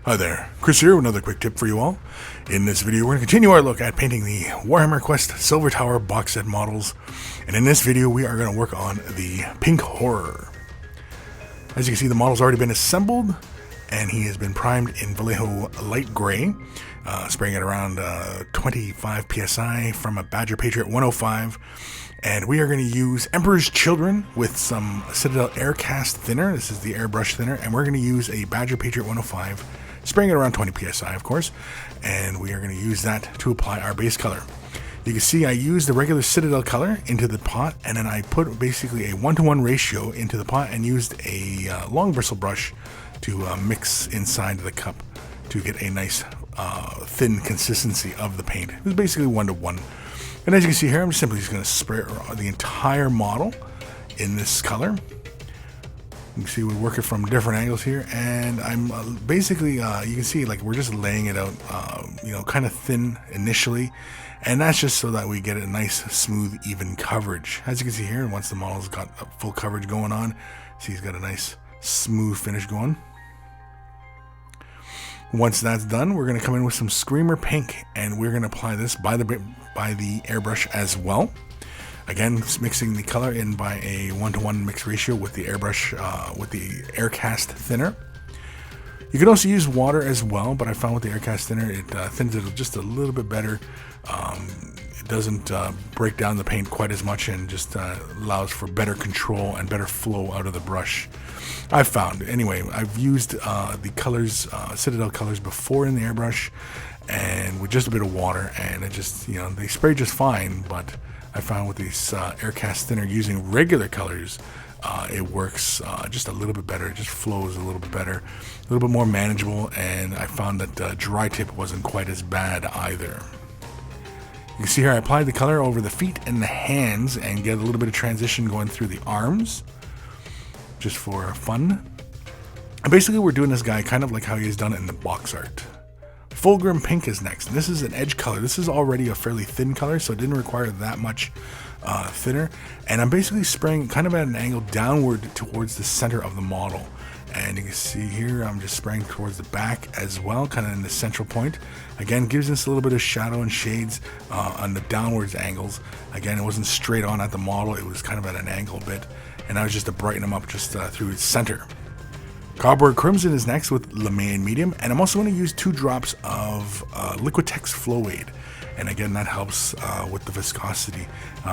Hi there, Chris here with another quick tip for you all. In this video we're going to continue our look at painting the Warhammer Quest Silver Tower box set models, and in this video we are going to work on the Pink Horror. As you can see, the model's already been assembled and he has been primed in Vallejo light gray, spraying it around 25 psi from a Badger Patriot 105. And we are going to use Emperor's Children with some Citadel Aircast thinner. This is the airbrush thinner, and we're going to use a Badger Patriot 105, spraying it around 20 psi, of course, and we are going to use that to apply our base color. You can see I used the regular Citadel color into the pot, and then I put basically a 1-to-1 ratio into the pot and used a long bristle brush to mix inside the cup to get a nice thin consistency of the paint. It was basically 1-to-1. And as you can see here, I'm simply just going to spray the entire model in this color. You can see we work it from different angles here, and I'm basically, you can see like we're just laying it out, kind of thin initially, and that's just so that we get a nice, smooth, even coverage. As you can see here, once the model's got a full coverage going on, see he's got a nice, smooth finish going. Once that's done, we're going to come in with some Screamer Pink, and we're going to apply this by the airbrush as well. Again, mixing the color in by a 1-to-1 mix ratio with the airbrush, with the Aircast thinner. You can also use water as well, but I found with the Aircast thinner, it thins it just a little bit better. It doesn't break down the paint quite as much, and just allows for better control and better flow out of the brush. I've found. Anyway, I've used the colors, Citadel colors before in the airbrush, and with just a bit of water, and it just, they spray just fine, but I found with these Aircast thinner using regular colors, it works just a little bit better. It just flows a little bit better, a little bit more manageable, and I found that dry tip wasn't quite as bad either. You can see here I applied the color over the feet and the hands and get a little bit of transition going through the arms, just for fun. And basically we're doing this guy kind of like how he's done it in the box art. Fulgrim Pink is next. This is an edge color. This is already a fairly thin color, so it didn't require that much thinner. And I'm basically spraying kind of at an angle downward towards the center of the model. And you can see here I'm just spraying towards the back as well, kind of in the central point. Again, gives us a little bit of shadow and shades on the downwards angles. Again, it wasn't straight on at the model, it was kind of at an angle a bit. And that was just to brighten them up just through its center. Carroburg Crimson is next with Lemaine Medium, and I'm also going to use 2 drops of Liquitex Flow Aid. And again, that helps with the viscosity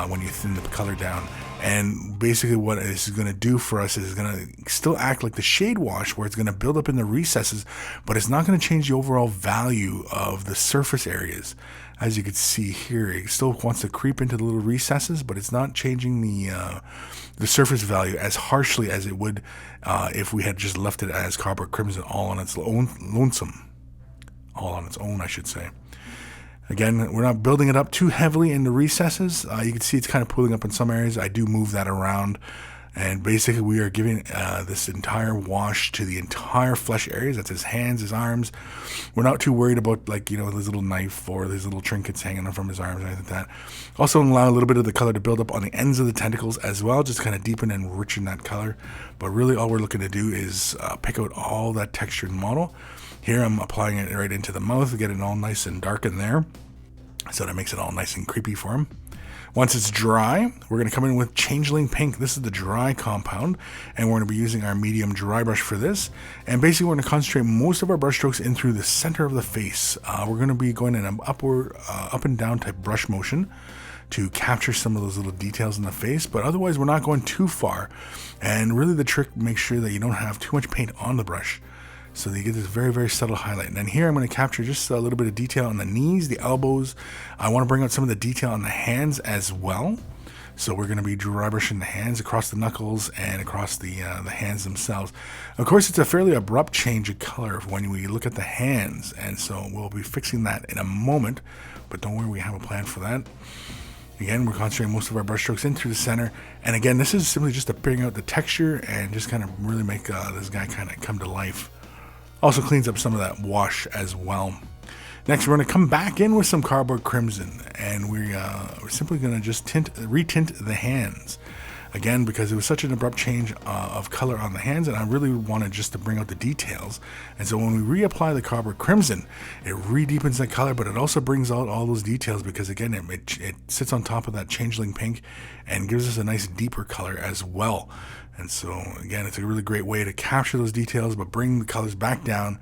when you thin the color down. And basically what this is going to do for us is going to still act like the shade wash, where it's going to build up in the recesses, but it's not going to change the overall value of the surface areas. As you can see here, it still wants to creep into the little recesses, but it's not changing the surface value as harshly as it would if we had just left it as Carroburg Crimson all on its own, I should say. Again, we're not building it up too heavily in the recesses. You can see it's kind of pooling up in some areas. I do move that around. And basically we are giving this entire wash to the entire flesh areas. That's his hands, his arms. We're not too worried about his little knife or his little trinkets hanging from his arms or anything like that. Also allow a little bit of the color to build up on the ends of the tentacles as well, just kind of deepen and enrichen that color. But really all we're looking to do is pick out all that textured model. Here I'm applying it right into the mouth, get it all nice and dark in there. So that makes it all nice and creepy for him. Once it's dry, we're going to come in with Changeling Pink. This is the dry compound, and we're going to be using our medium dry brush for this. And basically, we're going to concentrate most of our brush strokes in through the center of the face. We're going to be going in an upward, up and down type brush motion to capture some of those little details in the face, but otherwise we're not going too far. And really the trick, make sure that you don't have too much paint on the brush, so that you get this very, very subtle highlight. And then here I'm going to capture just a little bit of detail on the knees, the elbows. I want to bring out some of the detail on the hands as well. So we're going to be dry brushing the hands across the knuckles and across the hands themselves. Of course, it's a fairly abrupt change of color when we look at the hands, and so we'll be fixing that in a moment. But don't worry, we have a plan for that. Again, we're concentrating most of our brush strokes in through the center. And again, this is simply just to bring out the texture and just kind of really make this guy kind of come to life. Also cleans up some of that wash as well. Next, we're going to come back in with some Carroburg Crimson, and we're simply going to just retint the hands. again, because it was such an abrupt change of color on the hands, and I really wanted just to bring out the details. And so when we reapply the Carroburg Crimson, it re-deepens that color, but it also brings out all those details because, again, it sits on top of that Changeling Pink and gives us a nice deeper color as well. And so, again, it's a really great way to capture those details, but bring the colors back down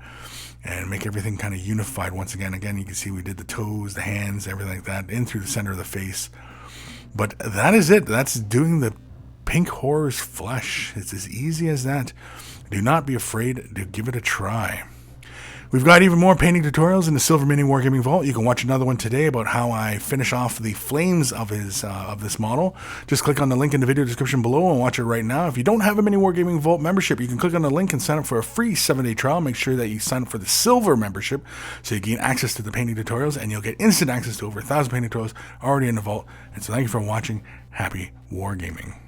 and make everything kind of unified once again. Again, you can see we did the toes, the hands, everything like that, in through the center of the face. But that is it. That's doing the Pink Horror's flesh. It's as easy as that. Do not be afraid to give it a try. We've got even more painting tutorials in the Silver MiniWarGaming Vault. You can watch another one today about how I finish off the flames of this model. Just click on the link in the video description below and watch it right now. If you don't have a MiniWarGaming Vault membership, you can click on the link and sign up for a free 7-day trial. Make sure that you sign up for the Silver membership so you gain access to the painting tutorials, and you'll get instant access to over 1,000 painting tutorials already in the vault. And so thank you for watching. Happy wargaming.